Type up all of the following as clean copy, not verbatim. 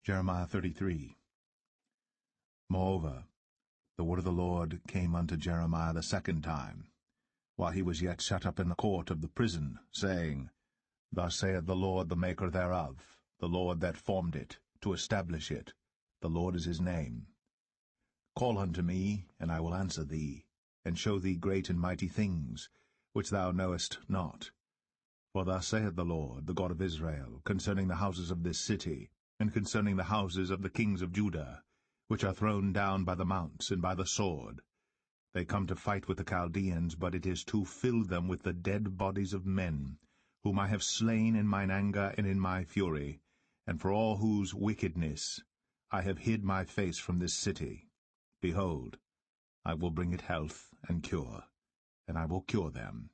Jeremiah 33. Moreover, the word of the Lord came unto Jeremiah the second time, while he was yet shut up in the court of the prison, saying, Thus saith the Lord, the Maker thereof, the Lord that formed it, to establish it. The Lord is his name. Call unto me, and I will answer thee, and show thee great and mighty things, which thou knowest not. For thus saith the Lord, the God of Israel, concerning the houses of this city, and concerning the houses of the kings of Judah, which are thrown down by the mounts and by the sword. They come to fight with the Chaldeans, but it is to fill them with the dead bodies of men, whom I have slain in mine anger and in my fury, and for all whose wickedness I have hid my face from this city. Behold, I will bring it health and cure, and I will cure them,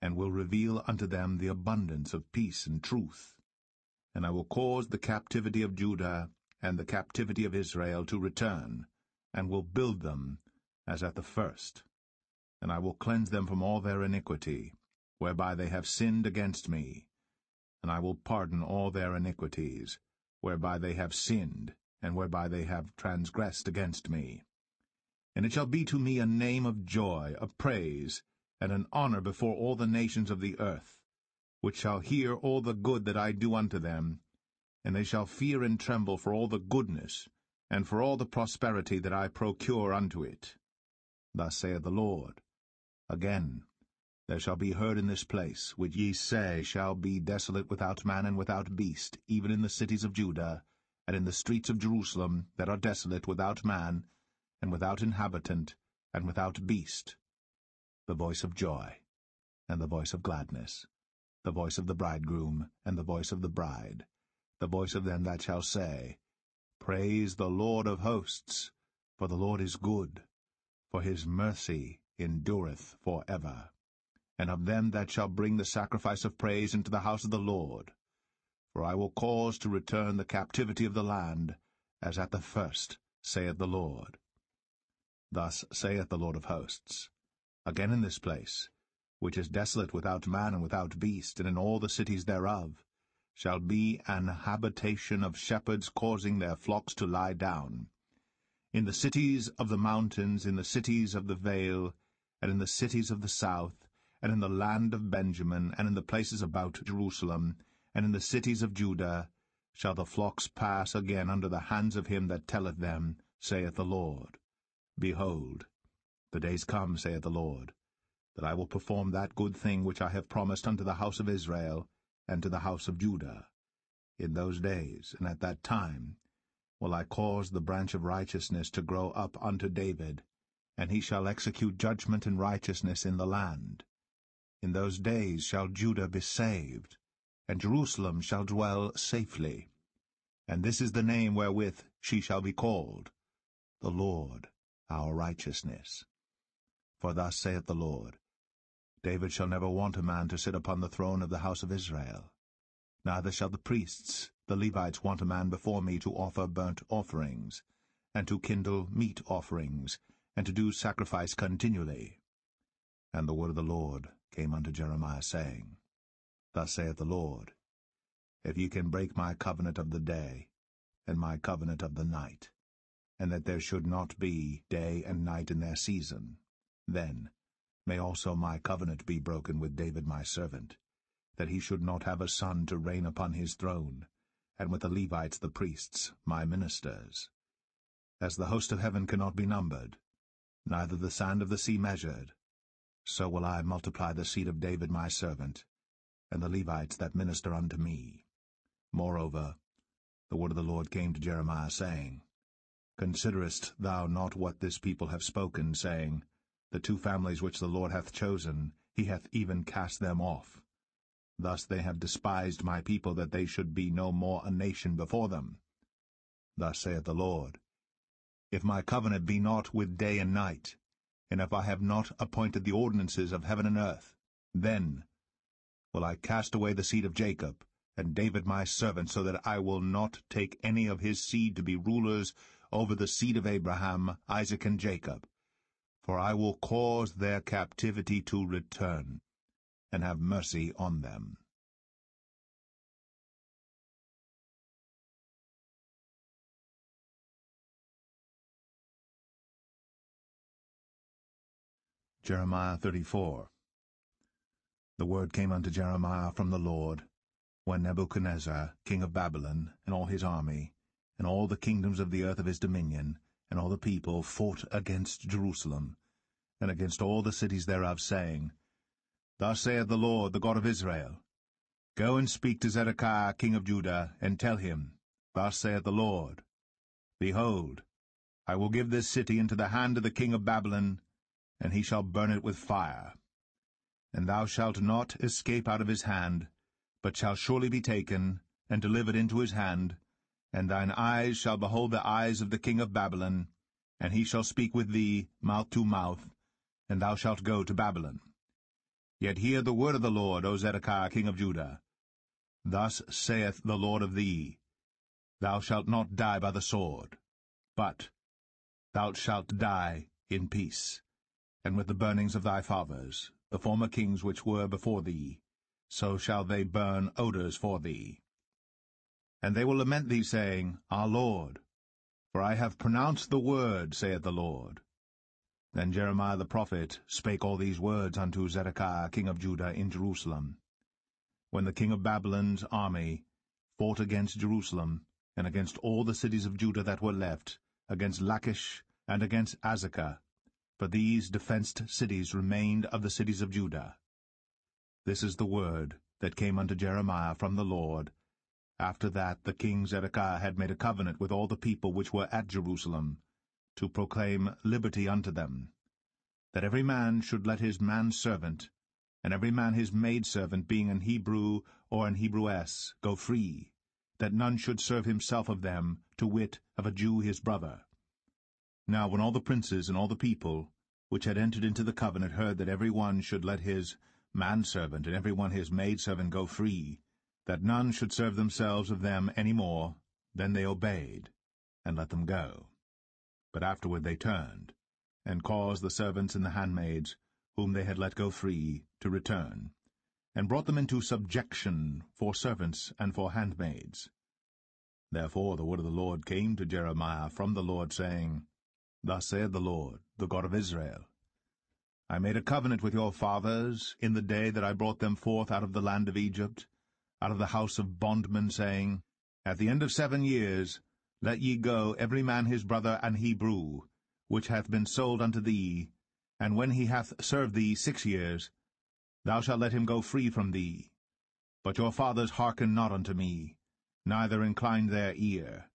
and will reveal unto them the abundance of peace and truth. And I will cause the captivity of Judah and the captivity of Israel to return, and will build them as at the first. And I will cleanse them from all their iniquity, whereby they have sinned against me. And I will pardon all their iniquities, whereby they have sinned, and whereby they have transgressed against me. And it shall be to me a name of joy, of praise, and an honor before all the nations of the earth, which shall hear all the good that I do unto them, and they shall fear and tremble for all the goodness, and for all the prosperity that I procure unto it. Thus saith the Lord. Again, there shall be heard in this place, which ye say shall be desolate without man and without beast, even in the cities of Judah, and in the streets of Jerusalem that are desolate without man, and without inhabitant, and without beast, the voice of joy, and the voice of gladness, the voice of the bridegroom, and the voice of the bride, the voice of them that shall say, Praise the Lord of hosts, for the Lord is good, for his mercy endureth for ever. And of them that shall bring the sacrifice of praise into the house of the Lord. For I will cause to return the captivity of the land, as at the first, saith the Lord. Thus saith the Lord of hosts, Again in this place, which is desolate without man and without beast, and in all the cities thereof, shall be an habitation of shepherds causing their flocks to lie down. In the cities of the mountains, in the cities of the vale, and in the cities of the south, and in the land of Benjamin, and in the places about Jerusalem, and in the cities of Judah, shall the flocks pass again under the hands of him that telleth them, saith the Lord. Behold, the days come, saith the Lord, that I will perform that good thing which I have promised unto the house of Israel, and to the house of Judah. In those days, and at that time, will I cause the branch of righteousness to grow up unto David, and he shall execute judgment and righteousness in the land. In those days shall Judah be saved, and Jerusalem shall dwell safely. And this is the name wherewith she shall be called, the Lord our righteousness. For thus saith the Lord, David shall never want a man to sit upon the throne of the house of Israel. Neither shall the priests, the Levites, want a man before me to offer burnt offerings, and to kindle meat offerings, and to do sacrifice continually. And the word of the Lord came unto Jeremiah, saying, Thus saith the Lord, If ye can break my covenant of the day, and my covenant of the night, and that there should not be day and night in their season, then may also my covenant be broken with David my servant, that he should not have a son to reign upon his throne, and with the Levites the priests, my ministers. As the host of heaven cannot be numbered, neither the sand of the sea measured, so will I multiply the seed of David my servant, and the Levites that minister unto me. Moreover, the word of the Lord came to Jeremiah, saying, Considerest thou not what this people have spoken, saying, The two families which the Lord hath chosen, he hath even cast them off. Thus they have despised my people, that they should be no more a nation before them. Thus saith the Lord, If my covenant be not with day and night, and if I have not appointed the ordinances of heaven and earth, then will I cast away the seed of Jacob, and David my servant, so that I will not take any of his seed to be rulers over the seed of Abraham, Isaac, and Jacob. For I will cause their captivity to return, and have mercy on them. Jeremiah 34. The word came unto Jeremiah from the Lord, when Nebuchadnezzar, king of Babylon, and all his army, and all the kingdoms of the earth of his dominion, and all the people fought against Jerusalem, and against all the cities thereof, saying, Thus saith the Lord, the God of Israel, Go and speak to Zedekiah king of Judah, and tell him, Thus saith the Lord, Behold, I will give this city into the hand of the king of Babylon, and he shall burn it with fire. And thou shalt not escape out of his hand, but shall surely be taken, and delivered into his hand, and thine eyes shall behold the eyes of the king of Babylon, and he shall speak with thee mouth to mouth, and thou shalt go to Babylon. Yet hear the word of the Lord, O Zedekiah king of Judah. Thus saith the Lord of thee, Thou shalt not die by the sword, but thou shalt die in peace, and with the burnings of thy fathers, the former kings which were before thee, so shall they burn odours for thee. And they will lament thee, saying, Our Lord, for I have pronounced the word, saith the Lord. Then Jeremiah the prophet spake all these words unto Zedekiah king of Judah in Jerusalem, when the king of Babylon's army fought against Jerusalem, and against all the cities of Judah that were left, against Lachish and against Azekah, for these defenced cities remained of the cities of Judah. This is the word that came unto Jeremiah from the Lord, after that the king Zedekiah had made a covenant with all the people which were at Jerusalem, to proclaim liberty unto them, that every man should let his manservant, and every man his maidservant, being an Hebrew or an Hebrewess, go free, that none should serve himself of them, to wit, of a Jew his brother. Now when all the princes and all the people which had entered into the covenant heard that every one should let his manservant and every one his maidservant go free, that none should serve themselves of them any more, then they obeyed, and let them go. But afterward they turned, and caused the servants and the handmaids, whom they had let go free, to return, and brought them into subjection for servants and for handmaids. Therefore the word of the Lord came to Jeremiah from the Lord, saying, Thus saith the Lord, the God of Israel, I made a covenant with your fathers in the day that I brought them forth out of the land of Egypt, out of the house of bondmen, saying, At the end of 7 years let ye go every man his brother an Hebrew, which hath been sold unto thee, and when he hath served thee 6 years, thou shalt let him go free from thee. But your fathers hearkened not unto me, neither inclined their ear.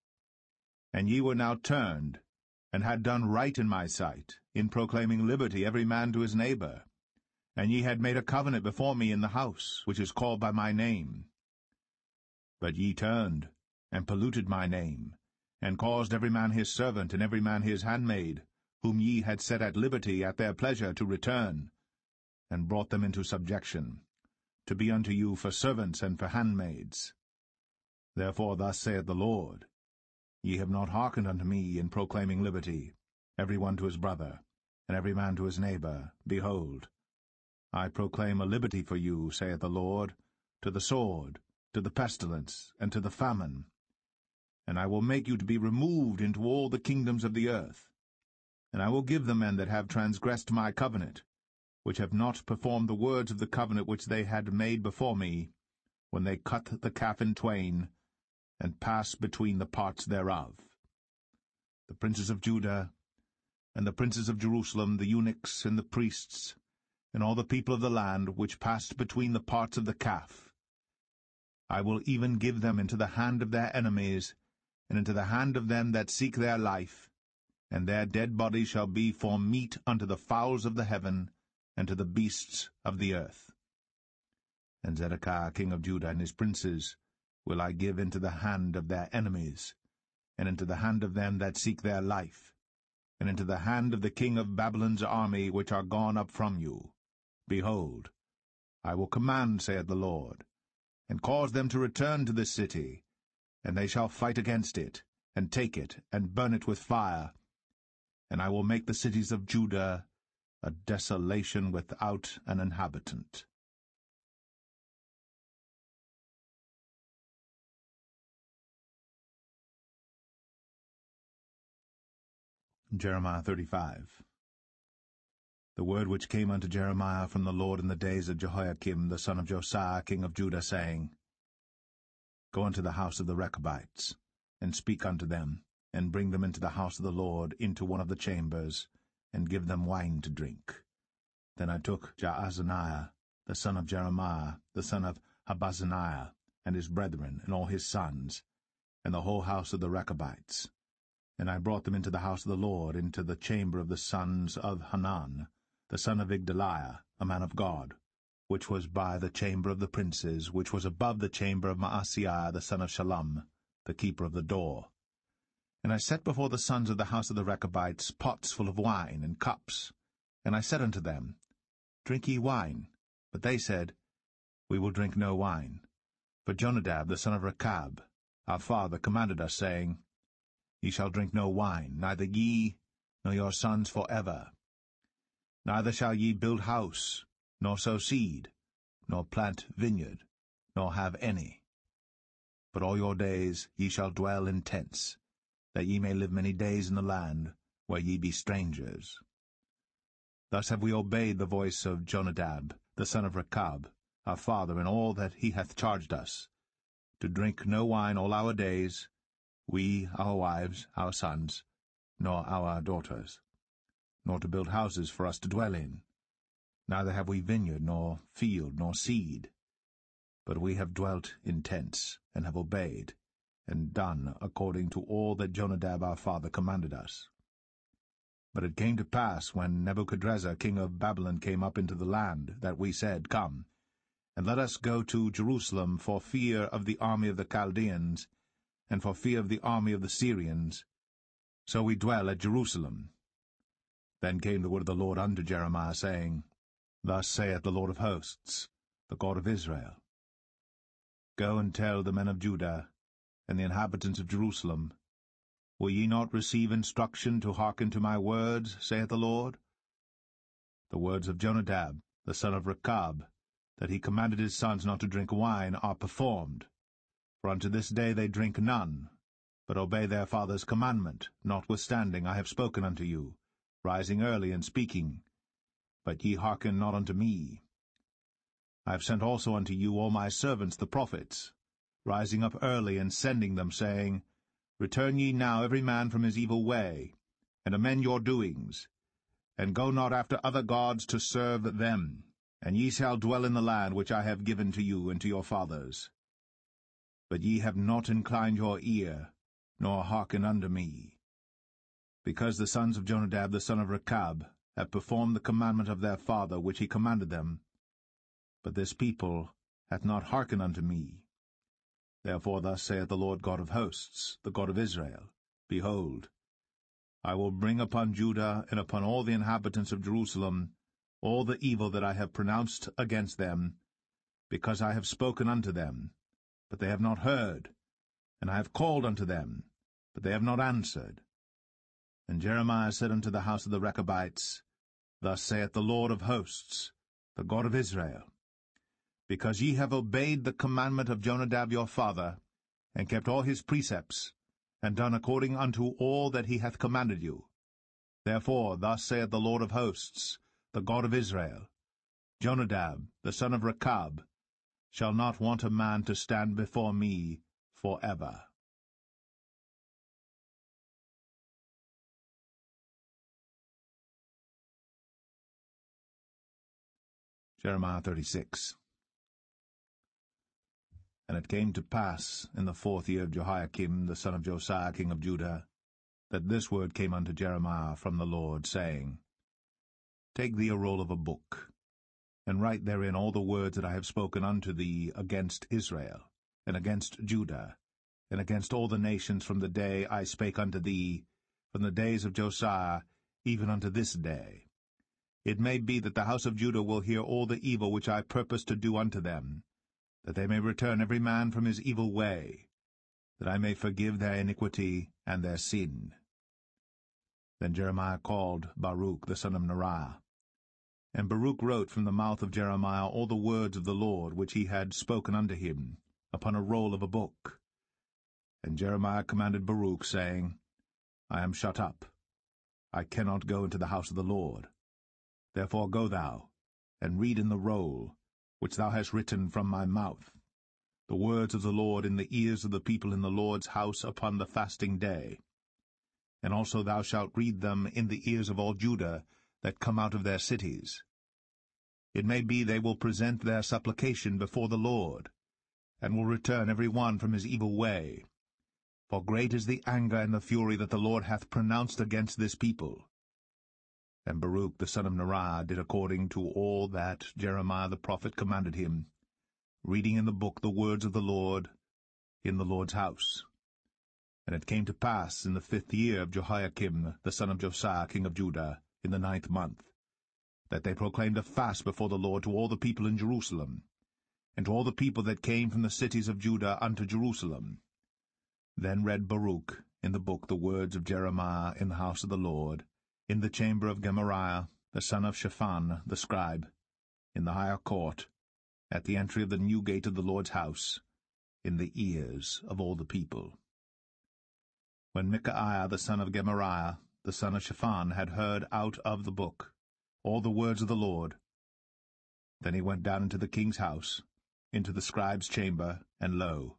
And ye were now turned, and had done right in my sight, in proclaiming liberty every man to his neighbor. And ye had made a covenant before me in the house, which is called by my name. But ye turned, and polluted my name, and caused every man his servant and every man his handmaid, whom ye had set at liberty at their pleasure, to return, and brought them into subjection, to be unto you for servants and for handmaids. Therefore thus saith the Lord, Ye have not hearkened unto me in proclaiming liberty, every one to his brother, and every man to his neighbor. Behold, I proclaim a liberty for you, saith the Lord, to the sword, to the pestilence, and to the famine. And I will make you to be removed into all the kingdoms of the earth. And I will give the men that have transgressed my covenant, which have not performed the words of the covenant which they had made before me, when they cut the calf in twain, and passed between the parts thereof. The princes of Judah, and the princes of Jerusalem, the eunuchs, and the priests, and all the people of the land, which passed between the parts of the calf, I will even give them into the hand of their enemies, and into the hand of them that seek their life, and their dead bodies shall be for meat unto the fowls of the heaven, and to the beasts of the earth. And Zedekiah king of Judah and his princes will I give into the hand of their enemies, and into the hand of them that seek their life, and into the hand of the king of Babylon's army, which are gone up from you. Behold, I will command, saith the Lord, and cause them to return to this city, and they shall fight against it, and take it, and burn it with fire. And I will make the cities of Judah a desolation without an inhabitant. Jeremiah 35. The word which came unto Jeremiah from the Lord in the days of Jehoiakim the son of Josiah king of Judah, saying, Go unto the house of the Rechabites, and speak unto them, and bring them into the house of the Lord, into one of the chambers, and give them wine to drink. Then I took Jaazaniah, the son of Jeremiah, the son of Habazaniah, and his brethren, and all his sons, and the whole house of the Rechabites, and I brought them into the house of the Lord, into the chamber of the sons of Hanan, the son of Igdaliah, a man of God, which was by the chamber of the princes, which was above the chamber of Maaseiah the son of Shallum, the keeper of the door. And I set before the sons of the house of the Rechabites pots full of wine and cups. And I said unto them, Drink ye wine. But they said, We will drink no wine. For Jonadab the son of Rechab, our father, commanded us, saying, Ye shall drink no wine, neither ye, nor your sons forever. Neither shall ye build house, nor sow seed, nor plant vineyard, nor have any. But all your days ye shall dwell in tents, that ye may live many days in the land where ye be strangers. Thus have we obeyed the voice of Jonadab, the son of Rechab, our father, in all that he hath charged us, to drink no wine all our days, we, our wives, our sons, nor our daughters, nor to build houses for us to dwell in. Neither have we vineyard, nor field, nor seed. But we have dwelt in tents, and have obeyed, and done according to all that Jonadab our father commanded us. But it came to pass, when Nebuchadrezzar king of Babylon came up into the land, that we said, Come, and let us go to Jerusalem for fear of the army of the Chaldeans, and for fear of the army of the Syrians. So we dwell at Jerusalem. Then came the word of the Lord unto Jeremiah, saying, Thus saith the Lord of hosts, the God of Israel, Go and tell the men of Judah, and the inhabitants of Jerusalem, Will ye not receive instruction to hearken to my words, saith the Lord? The words of Jonadab, the son of Rechab, that he commanded his sons not to drink wine, are performed. For unto this day they drink none, but obey their father's commandment, notwithstanding I have spoken unto you, rising early and speaking. But ye hearken not unto me. I have sent also unto you all my servants the prophets, rising up early and sending them, saying, Return ye now every man from his evil way, and amend your doings, and go not after other gods to serve them, and ye shall dwell in the land which I have given to you and to your fathers. But ye have not inclined your ear, nor hearkened unto me. Because the sons of Jonadab the son of Rechab have performed the commandment of their father which he commanded them, but this people hath not hearkened unto me. Therefore thus saith the Lord God of hosts, the God of Israel, Behold, I will bring upon Judah and upon all the inhabitants of Jerusalem all the evil that I have pronounced against them, because I have spoken unto them, but they have not heard, and I have called unto them, but they have not answered. And Jeremiah said unto the house of the Rechabites, Thus saith the Lord of hosts, the God of Israel, Because ye have obeyed the commandment of Jonadab your father, and kept all his precepts, and done according unto all that he hath commanded you. Therefore thus saith the Lord of hosts, the God of Israel, Jonadab, the son of Rechab, shall not want a man to stand before me forever. Jeremiah 36. And it came to pass in the 4th year of Jehoiakim the son of Josiah king of Judah, that this word came unto Jeremiah from the Lord, saying, Take thee a roll of a book, and write therein all the words that I have spoken unto thee against Israel, and against Judah, and against all the nations from the day I spake unto thee, from the days of Josiah, even unto this day. It may be that the house of Judah will hear all the evil which I purpose to do unto them, that they may return every man from his evil way, that I may forgive their iniquity and their sin. Then Jeremiah called Baruch the son of Neriah. And Baruch wrote from the mouth of Jeremiah all the words of the Lord which he had spoken unto him, upon a roll of a book. And Jeremiah commanded Baruch, saying, I am shut up. I cannot go into the house of the Lord. Therefore go thou, and read in the roll, which thou hast written from my mouth, the words of the Lord in the ears of the people in the Lord's house upon the fasting day. And also thou shalt read them in the ears of all Judah that come out of their cities. It may be they will present their supplication before the Lord, and will return every one from his evil way. For great is the anger and the fury that the Lord hath pronounced against this people. And Baruch the son of Neriah did according to all that Jeremiah the prophet commanded him, reading in the book the words of the Lord in the Lord's house. And it came to pass in the 5th year of Jehoiakim the son of Josiah king of Judah, in the 9th month, that they proclaimed a fast before the Lord to all the people in Jerusalem, and to all the people that came from the cities of Judah unto Jerusalem. Then read Baruch in the book the words of Jeremiah in the house of the Lord, in the chamber of Gemariah the son of Shaphan the scribe, in the higher court, at the entry of the new gate of the Lord's house, in the ears of all the people. When Micaiah the son of Gemariah, the son of Shaphan, had heard out of the book all the words of the Lord, then he went down into the king's house, into the scribe's chamber, and lo,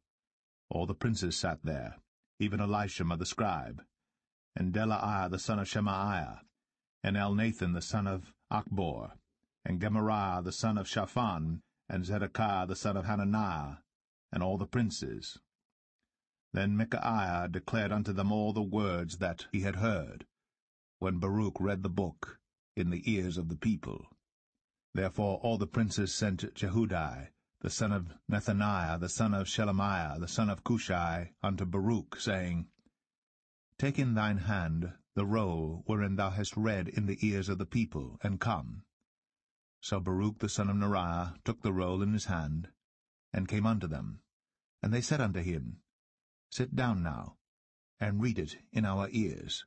all the princes sat there, even Elishama the scribe, and Delaiah the son of Shemaiah, and Elnathan the son of Achbor, and Gemariah the son of Shaphan, and Zedekiah the son of Hananiah, and all the princes. Then Micaiah declared unto them all the words that he had heard, when Baruch read the book in the ears of the people. Therefore all the princes sent Jehudi, the son of Nethaniah, the son of Shelemiah, the son of Cushai, unto Baruch, saying, Take in thine hand the roll wherein thou hast read in the ears of the people, and come. So Baruch the son of Neriah took the roll in his hand, and came unto them. And they said unto him, Sit down now, and read it in our ears.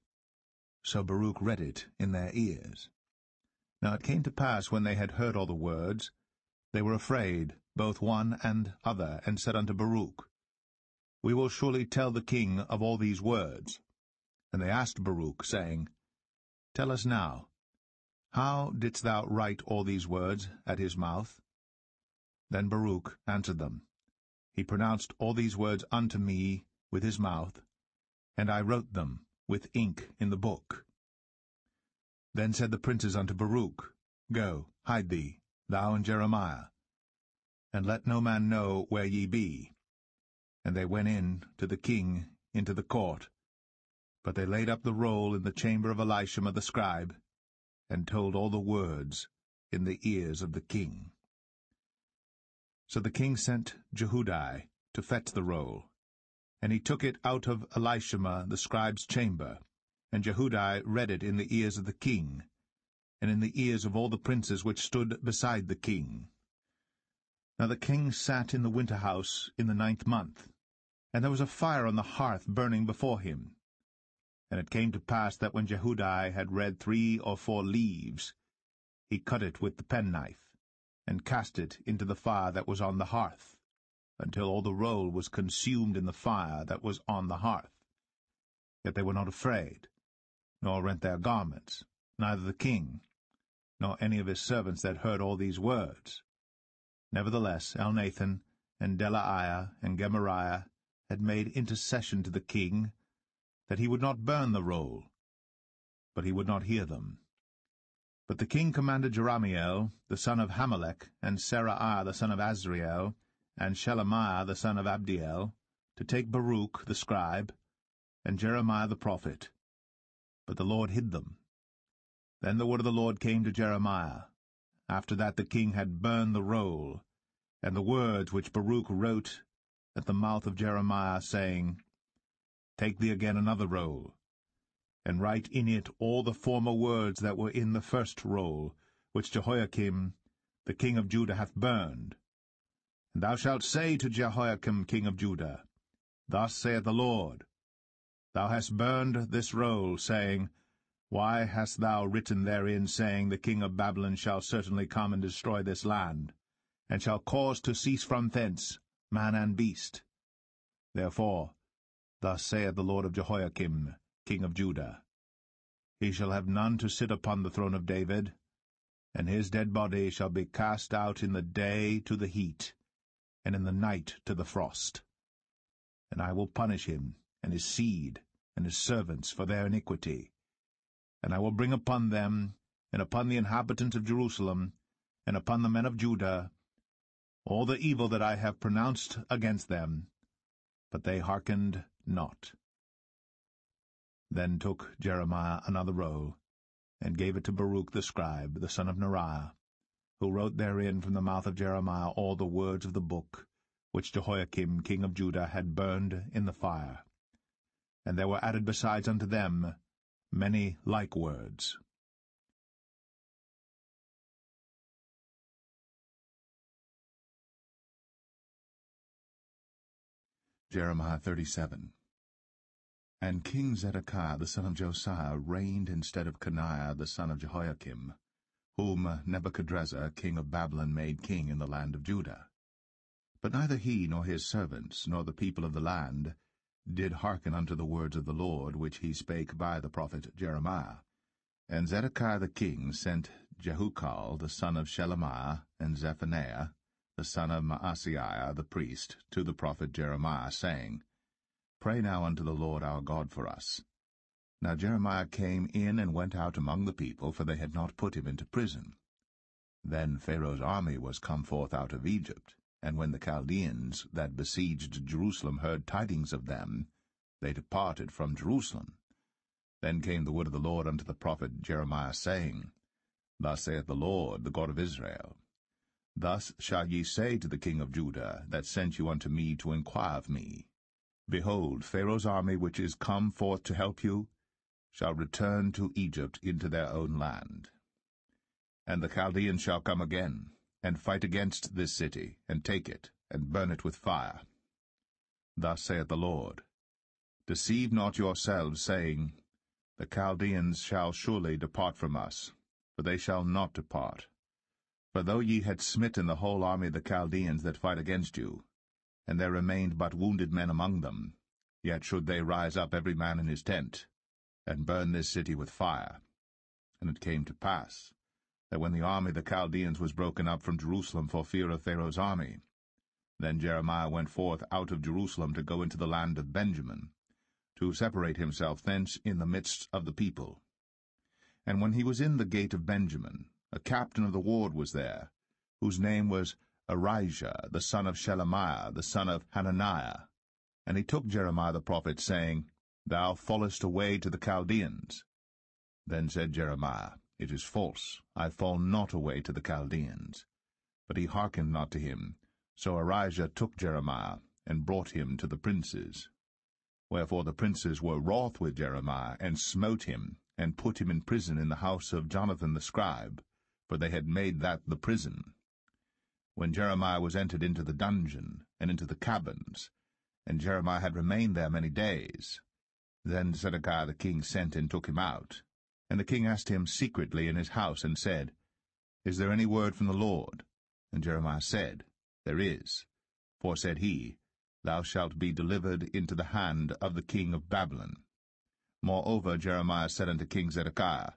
So Baruch read it in their ears. Now it came to pass, when they had heard all the words, they were afraid, both one and other, and said unto Baruch, We will surely tell the king of all these words. And they asked Baruch, saying, Tell us now, how didst thou write all these words at his mouth? Then Baruch answered them, He pronounced all these words unto me with his mouth, and I wrote them with ink in the book. Then said the princes unto Baruch, Go, hide thee, thou and Jeremiah, and let no man know where ye be. And they went in to the king into the court. But they laid up the roll in the chamber of Elishama the scribe, and told all the words in the ears of the king. So the king sent Jehudi to fetch the roll, and he took it out of Elishama the scribe's chamber, and Jehudi read it in the ears of the king, and in the ears of all the princes which stood beside the king. Now the king sat in the winter house in the 9th month, and there was a fire on the hearth burning before him. And it came to pass that when Jehudi had read 3 or 4 leaves, he cut it with the penknife, and cast it into the fire that was on the hearth, until all the roll was consumed in the fire that was on the hearth. Yet they were not afraid, nor rent their garments, neither the king, nor any of his servants that heard all these words. Nevertheless Elnathan, and Delaiah, and Gemariah had made intercession to the king, that he would not burn the roll, but he would not hear them. But the king commanded Jerahmeel, the son of Hamelech, and Seraiah the son of Azriel, and Shelemiah the son of Abdiel, to take Baruch the scribe, and Jeremiah the prophet. But the Lord hid them. Then the word of the Lord came to Jeremiah, after that the king had burned the roll, and the words which Baruch wrote at the mouth of Jeremiah, saying, Take thee again another roll, and write in it all the former words that were in the first roll, which Jehoiakim the king of Judah hath burned. And thou shalt say to Jehoiakim king of Judah, Thus saith the Lord, Thou hast burned this roll, saying, Why hast thou written therein, saying, The king of Babylon shall certainly come and destroy this land, and shall cause to cease from thence man and beast? Therefore, thus saith the Lord of Jehoiakim, king of Judah, He shall have none to sit upon the throne of David, And his dead body shall be cast out in the day to the heat, and in the night to the frost. And I will punish him, and his seed, and his servants for their iniquity. And I will bring upon them, and upon the inhabitants of Jerusalem, and upon the men of Judah, all the evil that I have pronounced against them, but they hearkened not. Then took Jeremiah another roll, and gave it to Baruch the scribe, the son of Neriah, who wrote therein from the mouth of Jeremiah all the words of the book, which Jehoiakim king of Judah had burned in the fire. And there were added besides unto them many like words. Jeremiah 37. And King Zedekiah the son of Josiah reigned instead of Coniah the son of Jehoiakim, whom Nebuchadrezzar king of Babylon made king in the land of Judah. But neither he nor his servants nor the people of the land did hearken unto the words of the Lord, which he spake by the prophet Jeremiah. And Zedekiah the king sent Jehukal the son of Shelemiah, and Zephaniah the son of Maaseiah the priest, to the prophet Jeremiah, saying, Pray now unto the Lord our God for us. Now Jeremiah came in and went out among the people, for they had not put him into prison. Then Pharaoh's army was come forth out of Egypt, and when the Chaldeans that besieged Jerusalem heard tidings of them, they departed from Jerusalem. Then came the word of the Lord unto the prophet Jeremiah, saying, Thus saith the Lord, the God of Israel, Thus shall ye say to the king of Judah, that sent you unto me to inquire of me, Behold, Pharaoh's army, which is come forth to help you, shall return to Egypt into their own land. And the Chaldeans shall come again, and fight against this city, and take it, and burn it with fire. Thus saith the Lord, Deceive not yourselves, saying, The Chaldeans shall surely depart from us, for they shall not depart. For though ye had smitten the whole army of the Chaldeans that fight against you, and there remained but wounded men among them, yet should they rise up every man in his tent, and burn this city with fire. And it came to pass, that when the army of the Chaldeans was broken up from Jerusalem for fear of Pharaoh's army, then Jeremiah went forth out of Jerusalem to go into the land of Benjamin, to separate himself thence in the midst of the people. And when he was in the gate of Benjamin, a captain of the ward was there, whose name was Arijah, the son of Shelemiah, the son of Hananiah. And he took Jeremiah the prophet, saying, Thou fallest away to the Chaldeans. Then said Jeremiah, It is false, I fall not away to the Chaldeans. But he hearkened not to him. So Arijah took Jeremiah, and brought him to the princes. Wherefore the princes were wroth with Jeremiah, and smote him, and put him in prison in the house of Jonathan the scribe, for they had made that the prison. When Jeremiah was entered into the dungeon, and into the cabins, and Jeremiah had remained there many days, then Zedekiah the king sent and took him out. And the king asked him secretly in his house, and said, Is there any word from the Lord? And Jeremiah said, There is. For, said he, Thou shalt be delivered into the hand of the king of Babylon. Moreover Jeremiah said unto King Zedekiah,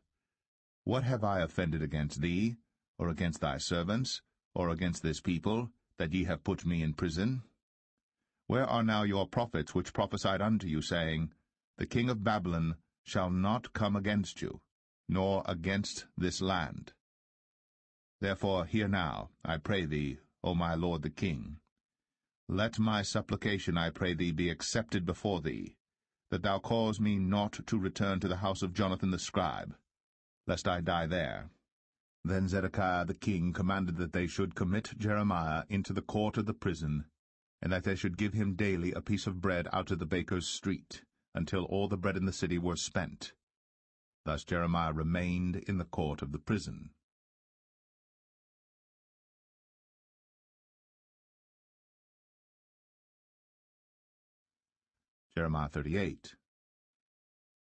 What have I offended against thee, or against thy servants, or against this people, that ye have put me in prison? Where are now your prophets which prophesied unto you, saying, The king of Babylon shall not come against you, nor against this land? Therefore hear now, I pray thee, O my lord the king. Let my supplication, I pray thee, be accepted before thee, that thou cause me not to return to the house of Jonathan the scribe, lest I die there. Then Zedekiah the king commanded that they should commit Jeremiah into the court of the prison, and that they should give him daily a piece of bread out of the baker's street, until all the bread in the city were spent. Thus Jeremiah remained in the court of the prison. Jeremiah 38.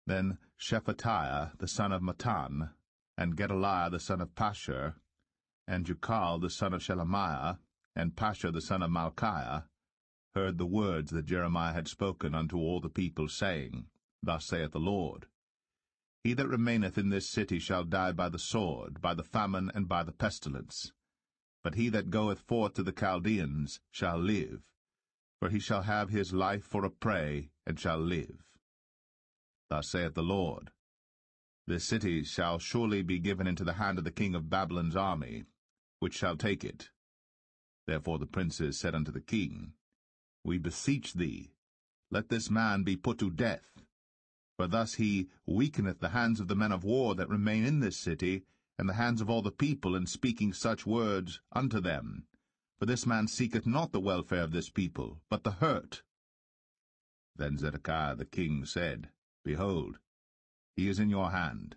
Then Shephatiah the son of Mattan, and Gedaliah the son of Pashur, and Jukal the son of Shelemiah, and Pashur the son of Malchiah, heard the words that Jeremiah had spoken unto all the people, saying, Thus saith the Lord, He that remaineth in this city shall die by the sword, by the famine, and by the pestilence. But he that goeth forth to the Chaldeans shall live, for he shall have his life for a prey, and shall live. Thus saith the Lord, This city shall surely be given into the hand of the king of Babylon's army, which shall take it. Therefore the princes said unto the king, We beseech thee, let this man be put to death. For thus he weakeneth the hands of the men of war that remain in this city, and the hands of all the people, in speaking such words unto them. For this man seeketh not the welfare of this people, but the hurt. Then Zedekiah the king said, Behold, he is in your hand.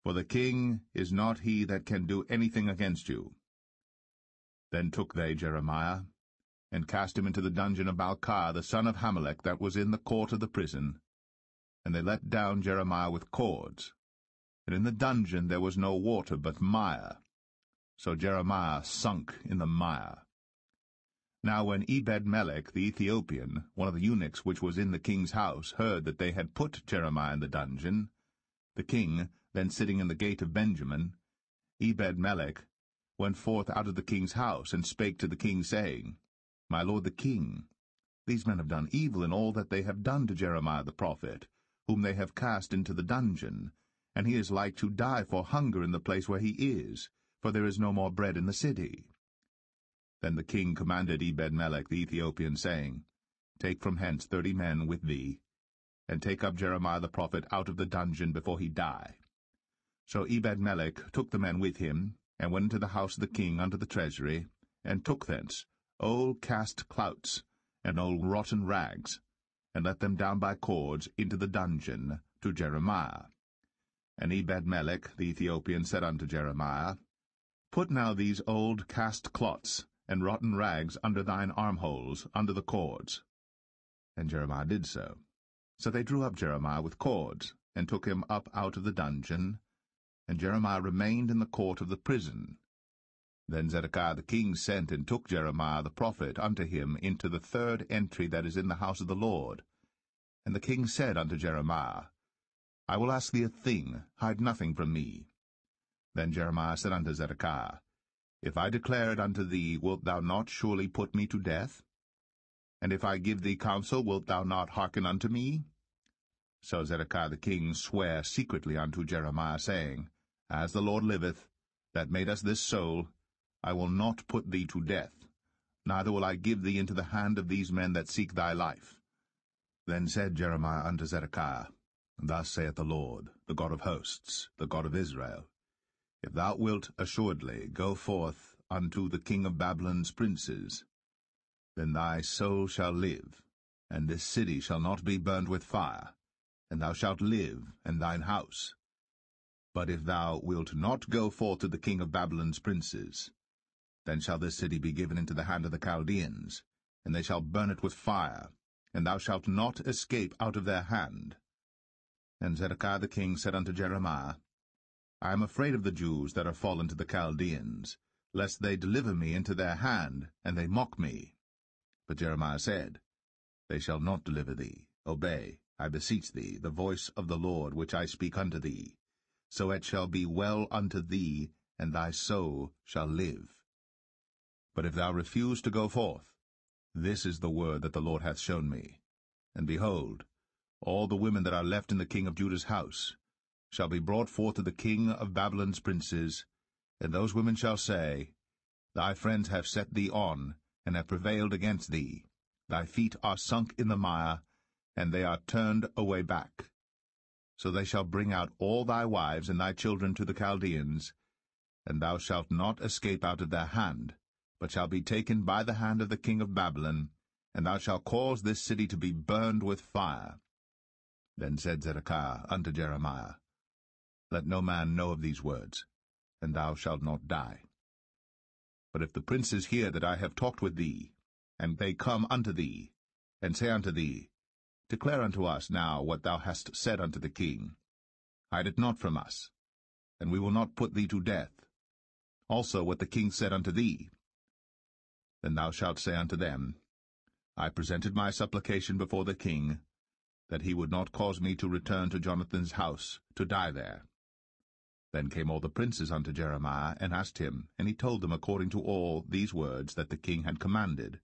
For the king is not he that can do anything against you. Then took they Jeremiah, and cast him into the dungeon of Malchiah the son of Hamelech, that was in the court of the prison. And they let down Jeremiah with cords. And in the dungeon there was no water but mire. So Jeremiah sunk in the mire. Now when Ebed-melech the Ethiopian, one of the eunuchs which was in the king's house, heard that they had put Jeremiah in the dungeon, the king, then sitting in the gate of Benjamin, Ebed-melech went forth out of the king's house, and spake to the king, saying, My lord the king, these men have done evil in all that they have done to Jeremiah the prophet, whom they have cast into the dungeon, and he is like to die for hunger in the place where he is, for there is no more bread in the city. Then the king commanded Ebed-melech the Ethiopian, saying, Take from hence 30 men with thee, and take up Jeremiah the prophet out of the dungeon before he die. So Ebed-melech took the men with him, and went into the house of the king unto the treasury, and took thence old cast clouts, and old rotten rags, and let them down by cords into the dungeon to Jeremiah. And Ebed-melech the Ethiopian said unto Jeremiah, Put now these old cast cloths and rotten rags under thine armholes, under the cords. And Jeremiah did so. So they drew up Jeremiah with cords, and took him up out of the dungeon, and Jeremiah remained in the court of the prison. Then Zedekiah the king sent and took Jeremiah the prophet unto him into the third entry that is in the house of the Lord. And the king said unto Jeremiah, I will ask thee a thing, hide nothing from me. Then Jeremiah said unto Zedekiah, If I declare it unto thee, wilt thou not surely put me to death? And if I give thee counsel, wilt thou not hearken unto me? So Zedekiah the king sware secretly unto Jeremiah, saying, As the Lord liveth, that made us this soul, I will not put thee to death, neither will I give thee into the hand of these men that seek thy life. Then said Jeremiah unto Zedekiah, Thus saith the Lord, the God of hosts, the God of Israel, If thou wilt assuredly go forth unto the king of Babylon's princes, then thy soul shall live, and this city shall not be burned with fire, and thou shalt live, and thine house. But if thou wilt not go forth to the king of Babylon's princes, then shall this city be given into the hand of the Chaldeans, and they shall burn it with fire, and thou shalt not escape out of their hand. And Zedekiah the king said unto Jeremiah, I am afraid of the Jews that are fallen to the Chaldeans, lest they deliver me into their hand, and they mock me. But Jeremiah said, They shall not deliver thee. Obey, I beseech thee, the voice of the Lord which I speak unto thee. So it shall be well unto thee, and thy soul shall live. But if thou refuse to go forth, this is the word that the Lord hath shown me. And behold, all the women that are left in the king of Judah's house shall be brought forth to the king of Babylon's princes, and those women shall say, Thy friends have set thee on, and have prevailed against thee. Thy feet are sunk in the mire, and they are turned away back. So they shall bring out all thy wives and thy children to the Chaldeans, and thou shalt not escape out of their hand, but shall be taken by the hand of the king of Babylon, and thou shalt cause this city to be burned with fire. Then said Zedekiah unto Jeremiah, Let no man know of these words, and thou shalt not die. But if the princes hear that I have talked with thee, and they come unto thee, and say unto thee, Declare unto us now what thou hast said unto the king. Hide it not from us, and we will not put thee to death. Also what the king said unto thee. Then thou shalt say unto them, I presented my supplication before the king, that he would not cause me to return to Jonathan's house, to die there. Then came all the princes unto Jeremiah, and asked him, and he told them according to all these words that the king had commanded.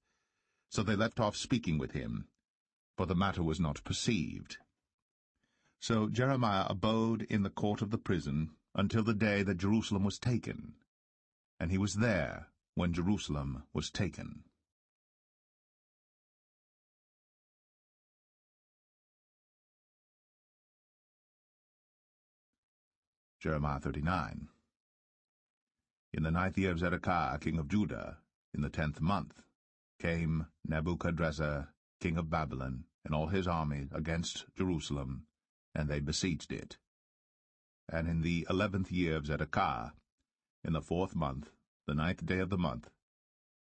So they left off speaking with him, for the matter was not perceived. So Jeremiah abode in the court of the prison until the day that Jerusalem was taken, and he was there when Jerusalem was taken. Jeremiah 39. In the 9th year of Zedekiah king of Judah, in the 10th month, came Nebuchadrezzar king of Babylon and all his army against Jerusalem, and they besieged it. And in the 11th year of Zedekiah, in the 4th month, the 9th day of the month,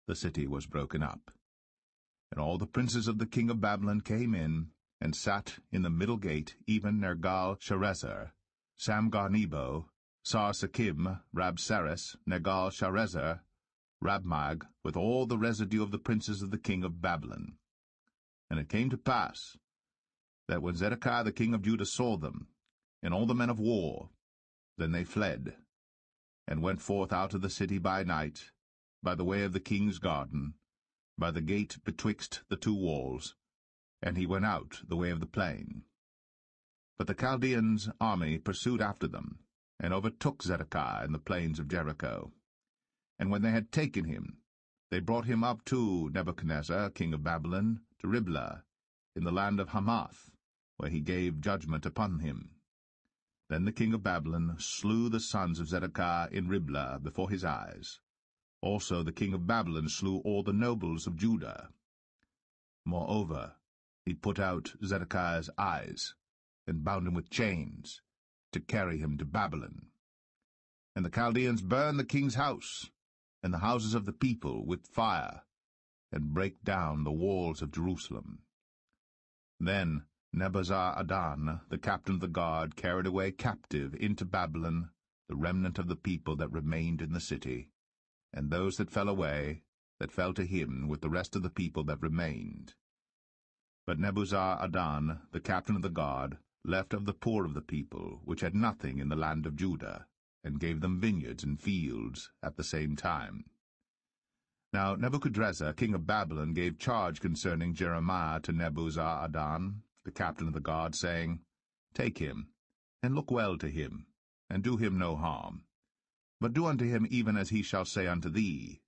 the city was broken up. And all the princes of the king of Babylon came in, and sat in the middle gate, even Nergal-Sharezer, Samgar-Nebo, Sar-Sekim, Rabsaris, Nergal-Sharezer, Rabmag, with all the residue of the princes of the king of Babylon. And it came to pass, that when Zedekiah the king of Judah saw them, and all the men of war, then they fled, and went forth out of the city by night, by the way of the king's garden, by the gate betwixt the two walls, and he went out the way of the plain. But the Chaldeans' army pursued after them, and overtook Zedekiah in the plains of Jericho. And when they had taken him, they brought him up to Nebuchadnezzar king of Babylon, to Riblah, in the land of Hamath, where he gave judgment upon him. Then the king of Babylon slew the sons of Zedekiah in Riblah before his eyes. Also the king of Babylon slew all the nobles of Judah. Moreover, he put out Zedekiah's eyes, and bound him with chains, to carry him to Babylon. And the Chaldeans burned the king's house, and the houses of the people, with fire, and brake down the walls of Jerusalem. Then Nebuzaradan, the captain of the guard, carried away captive into Babylon the remnant of the people that remained in the city, and those that fell away, that fell to him with the rest of the people that remained. But Nebuzaradan, the captain of the guard, left of the poor of the people, which had nothing in the land of Judah, and gave them vineyards and fields at the same time. Now Nebuchadrezzar king of Babylon gave charge concerning Jeremiah to Nebuzaradan, the captain of the guard, saying, Take him, and look well to him, and do him no harm. But do unto him even as he shall say unto thee.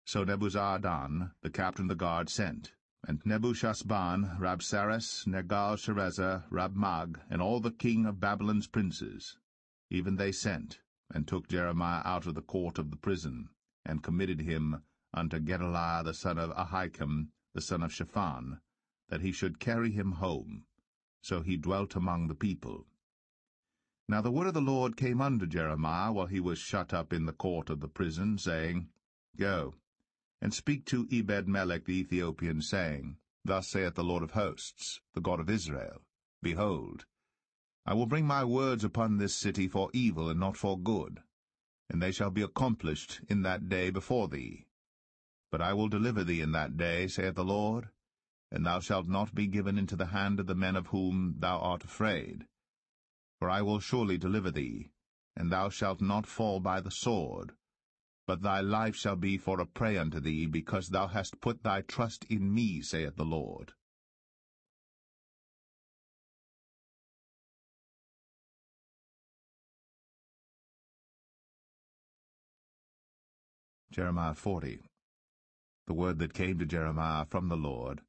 So Nebuzaradan, the captain of the guard, sent, and Nebuchadnezzar, Rabsaris, Nergal-Sharezer, Rabmag, and all the king of Babylon's princes, even they sent, and took Jeremiah out of the court of the prison, and committed him unto Gedaliah the son of Ahikam, the son of Shaphan, that he should carry him home. So he dwelt among the people. Now the word of the Lord came unto Jeremiah while he was shut up in the court of the prison, saying, Go, and speak to Ebed-melech the Ethiopian, saying, Thus saith the Lord of hosts, the God of Israel, Behold, I will bring my words upon this city for evil and not for good, and they shall be accomplished in that day before thee. But I will deliver thee in that day, saith the Lord, and thou shalt not be given into the hand of the men of whom thou art afraid. For I will surely deliver thee, and thou shalt not fall by the sword, but thy life shall be for a prey unto thee, because thou hast put thy trust in me, saith the Lord. Jeremiah 40. The word that came to Jeremiah from the Lord,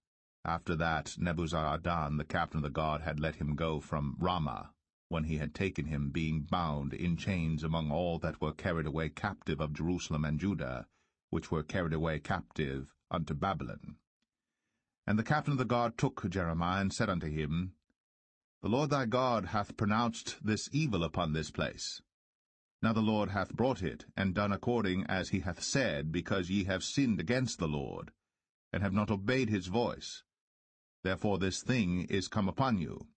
after that Nebuzaradan the captain of the guard had let him go from Ramah, when he had taken him, being bound in chains among all that were carried away captive of Jerusalem and Judah, which were carried away captive unto Babylon. And the captain of the guard took Jeremiah, and said unto him, The Lord thy God hath pronounced this evil upon this place. Now the Lord hath brought it, and done according as he hath said, because ye have sinned against the Lord, and have not obeyed his voice. Therefore this thing is come upon you.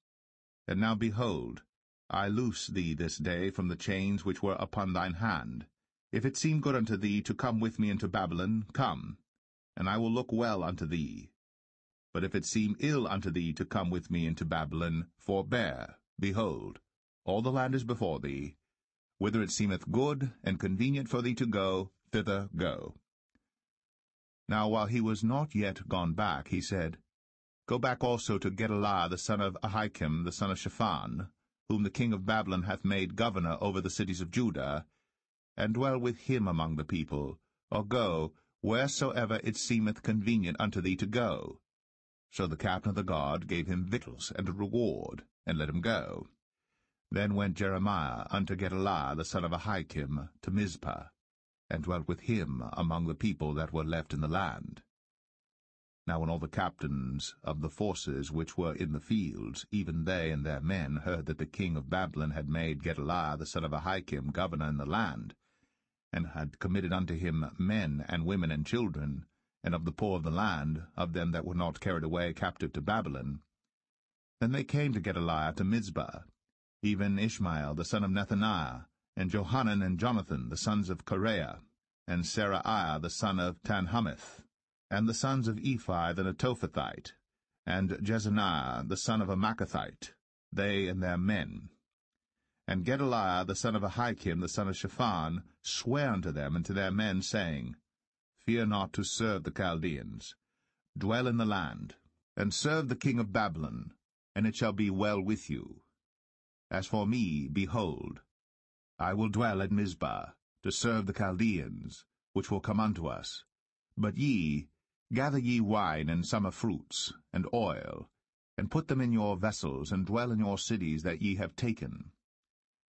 And now behold, I loose thee this day from the chains which were upon thine hand. If it seem good unto thee to come with me into Babylon, come, and I will look well unto thee. But if it seem ill unto thee to come with me into Babylon, forbear. Behold, all the land is before thee. Whither it seemeth good and convenient for thee to go, thither go. Now while he was not yet gone back, he said, Go back also to Gedaliah the son of Ahikam the son of Shaphan, whom the king of Babylon hath made governor over the cities of Judah, and dwell with him among the people, or go wheresoever it seemeth convenient unto thee to go. So the captain of the guard gave him victuals and a reward, and let him go. Then went Jeremiah unto Gedaliah the son of Ahikam to Mizpah, and dwelt with him among the people that were left in the land. Now when all the captains of the forces which were in the fields, even they and their men, heard that the king of Babylon had made Gedaliah the son of Ahikam governor in the land, and had committed unto him men and women and children, and of the poor of the land, of them that were not carried away captive to Babylon, then they came to Gedaliah to Mizpah, even Ishmael the son of Nethaniah, and Johanan and Jonathan the sons of Kareah, and Seraiah the son of Tanhumeth, and the sons of Ephi the Netophathite, and Jezaniah the son of a Maacathite, they and their men. And Gedaliah the son of Ahikam the son of Shaphan sware unto them and to their men, saying, Fear not to serve the Chaldeans. Dwell in the land, and serve the king of Babylon, and it shall be well with you. As for me, behold, I will dwell at Mizpah, to serve the Chaldeans, which will come unto us. But ye, gather ye wine and summer fruits, and oil, and put them in your vessels, and dwell in your cities that ye have taken.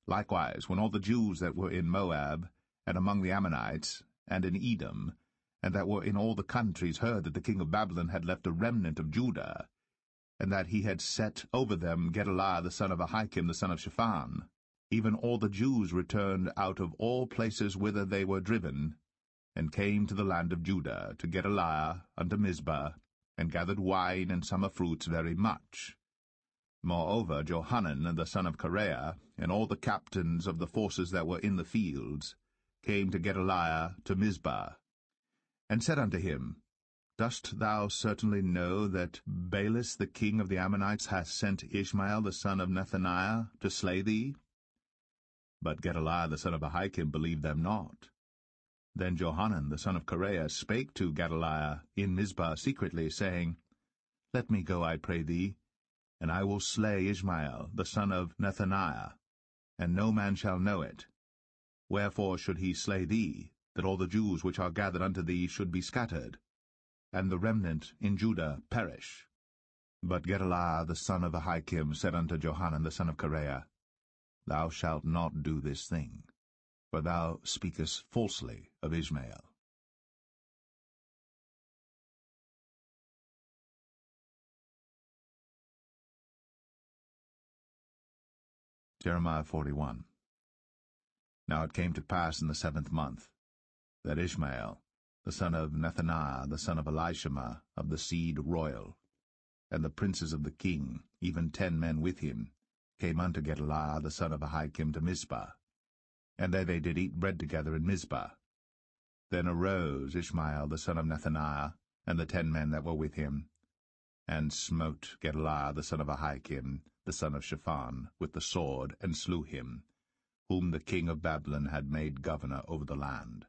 Likewise, when all the Jews that were in Moab, and among the Ammonites, and in Edom, and that were in all the countries, heard that the king of Babylon had left a remnant of Judah, and that he had set over them Gedaliah the son of Ahikam the son of Shaphan, even all the Jews returned out of all places whither they were driven, and came to the land of Judah, to Gedaliah unto Mizpah, and gathered wine and summer fruits very much. Moreover, Johanan the son of Kareah, and all the captains of the forces that were in the fields, came to Gedaliah to Mizpah, and said unto him, Dost thou certainly know that Baalis the king of the Ammonites hath sent Ishmael the son of Nethaniah to slay thee? But Gedaliah the son of Ahikam believed them not. Then Johanan the son of Kareah spake to Gedaliah in Mizpah secretly, saying, Let me go, I pray thee, and I will slay Ishmael the son of Nethaniah, and no man shall know it. Wherefore should he slay thee, that all the Jews which are gathered unto thee should be scattered, and the remnant in Judah perish? But Gedaliah the son of Ahikam said unto Johanan the son of Kareah, Thou shalt not do this thing, for thou speakest falsely of Ishmael. Jeremiah 41. Now it came to pass in the 7th month, that Ishmael, the son of Nethaniah, the son of Elishama, of the seed royal, and the princes of the king, even 10 men with him, came unto Gedaliah the son of Ahikam to Mizpah. And there they did eat bread together in Mizpah. Then arose Ishmael the son of Nethaniah, and the 10 men that were with him, and smote Gedaliah the son of Ahikam, the son of Shaphan, with the sword, and slew him, whom the king of Babylon had made governor over the land.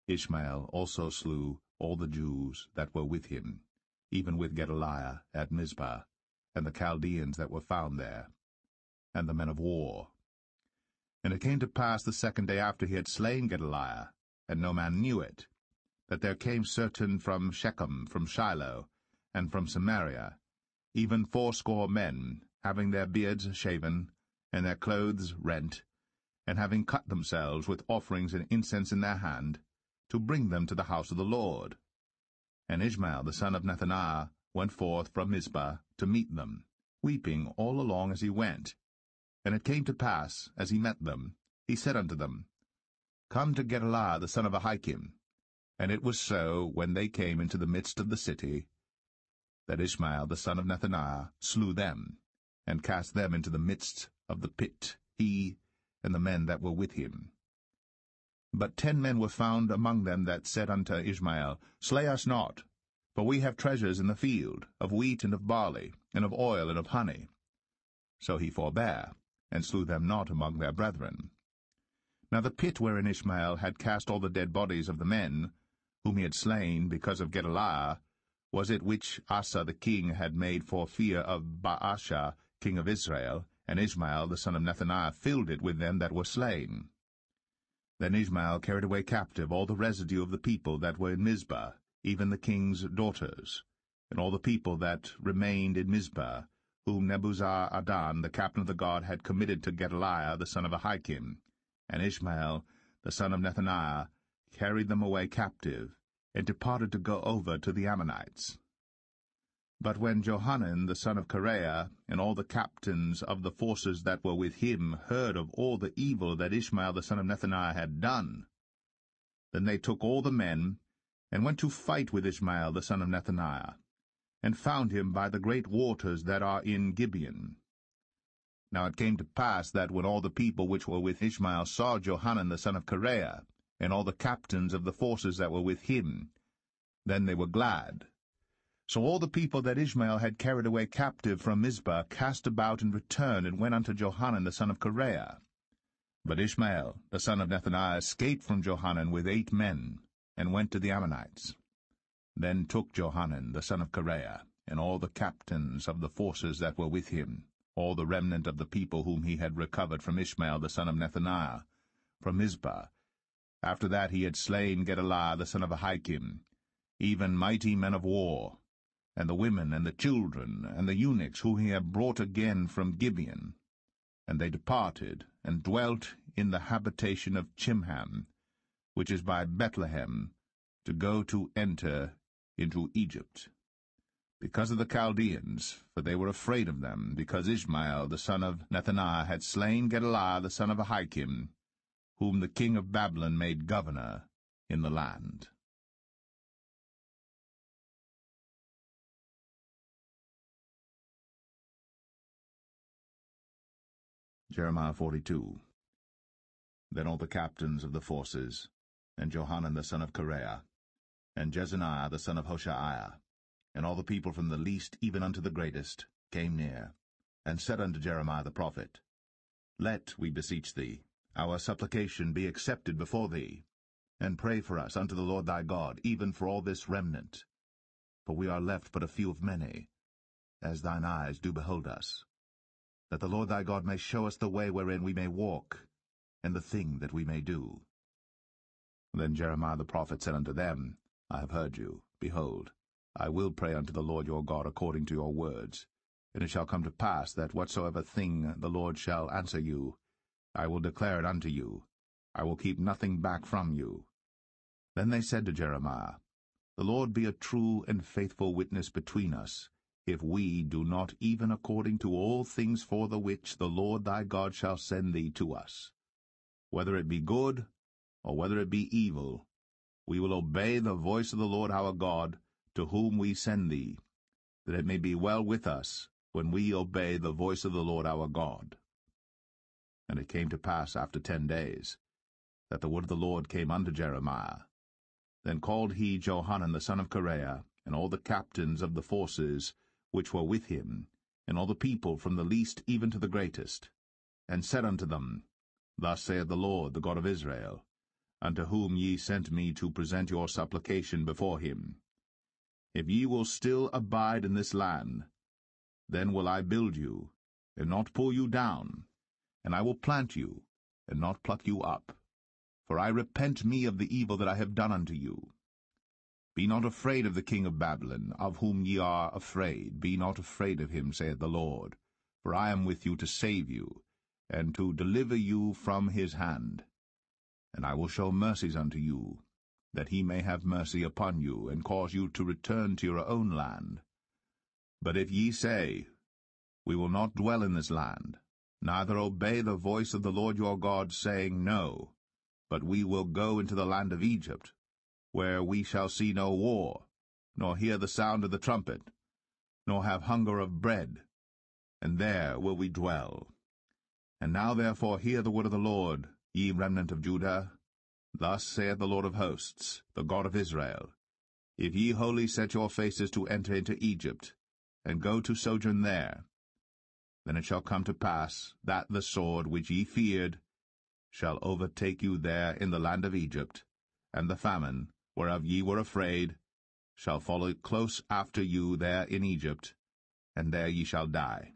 Ishmael also slew all the Jews that were with him, even with Gedaliah at Mizpah, and the Chaldeans that were found there, and the men of war. And it came to pass the 2nd day after he had slain Gedaliah, and no man knew it, that there came certain from Shechem, from Shiloh, and from Samaria, even 80 men, having their beards shaven, and their clothes rent, and having cut themselves with offerings and incense in their hand, to bring them to the house of the Lord. And Ishmael the son of Nethaniah went forth from Mizpah to meet them, weeping all along as he went. And it came to pass, as he met them, he said unto them, Come to Gedaliah the son of Ahikam. And it was so, when they came into the midst of the city, that Ishmael the son of Nethaniah slew them, and cast them into the midst of the pit, he and the men that were with him. But 10 men were found among them that said unto Ishmael, Slay us not, For we have treasures in the field, of wheat and of barley, and of oil and of honey. So he forbare, and slew them not among their brethren. Now the pit wherein Ishmael had cast all the dead bodies of the men, whom he had slain because of Gedaliah, was it which Asa the king had made for fear of Baasha king of Israel, and Ishmael the son of Nethaniah filled it with them that were slain. Then Ishmael carried away captive all the residue of the people that were in Mizpah, even the king's daughters, and all the people that remained in Mizpah, whom Nebuzaradan the captain of the guard had committed to Gedaliah the son of Ahikam, and Ishmael the son of Nethaniah carried them away captive, and departed to go over to the Ammonites. But when Johanan the son of Kareah, and all the captains of the forces that were with him, heard of all the evil that Ishmael the son of Nethaniah had done, then they took all the men, and went to fight with Ishmael the son of Nethaniah, and found him by the great waters that are in Gibeon. Now it came to pass that when all the people which were with Ishmael saw Johanan the son of Kareah, and all the captains of the forces that were with him, then they were glad. So all the people that Ishmael had carried away captive from Mizpah cast about and returned, and went unto Johanan the son of Kareah. But Ishmael the son of Nethaniah escaped from Johanan with 8 men, and went to the Ammonites. Then took Johanan the son of Kareah, and all the captains of the forces that were with him, all the remnant of the people whom he had recovered from Ishmael the son of Nethaniah, from Mizpah, after that he had slain Gedaliah the son of Ahikam, even mighty men of war, and the women and the children and the eunuchs whom he had brought again from Gibeon. And they departed, and dwelt in the habitation of Chimham, which is by Bethlehem, to go to enter into Egypt, because of the Chaldeans, for they were afraid of them, because Ishmael the son of Nethaniah had slain Gedaliah the son of Ahikam, whom the king of Babylon made governor in the land. Jeremiah 42. Then all the captains of the forces, and Johanan the son of Kareah, and Jezaniah the son of Hoshaiah, and all the people from the least even unto the greatest, came near, and said unto Jeremiah the prophet, Let, we beseech thee, our supplication be accepted before thee, and pray for us unto the Lord thy God, even for all this remnant. For we are left but a few of many, as thine eyes do behold us, that the Lord thy God may show us the way wherein we may walk, and the thing that we may do. Then Jeremiah the prophet said unto them, I have heard you. Behold, I will pray unto the Lord your God according to your words. And it shall come to pass that whatsoever thing the Lord shall answer you, I will declare it unto you. I will keep nothing back from you. Then they said to Jeremiah, The Lord be a true and faithful witness between us, if we do not even according to all things for the which the Lord thy God shall send thee to us. Whether it be good, or whether it be evil, we will obey the voice of the Lord our God, to whom we send thee, that it may be well with us when we obey the voice of the Lord our God. And it came to pass after 10 days, that the word of the Lord came unto Jeremiah. Then called he Johanan the son of Kareah, and all the captains of the forces which were with him, and all the people from the least even to the greatest, and said unto them, Thus saith the Lord, the God of Israel, unto whom ye sent me to present your supplication before him. If ye will still abide in this land, then will I build you, and not pull you down, and I will plant you, and not pluck you up. For I repent me of the evil that I have done unto you. Be not afraid of the king of Babylon, of whom ye are afraid. Be not afraid of him, saith the Lord. For I am with you to save you, and to deliver you from his hand. And I will show mercies unto you, that he may have mercy upon you, and cause you to return to your own land. But if ye say, We will not dwell in this land, neither obey the voice of the Lord your God, saying, No, but we will go into the land of Egypt, where we shall see no war, nor hear the sound of the trumpet, nor have hunger of bread, and there will we dwell. And now therefore hear the word of the Lord, ye remnant of Judah. Thus saith the Lord of hosts, the God of Israel, If ye wholly set your faces to enter into Egypt, and go to sojourn there, then it shall come to pass that the sword which ye feared shall overtake you there in the land of Egypt, and the famine, whereof ye were afraid, shall follow close after you there in Egypt, and there ye shall die.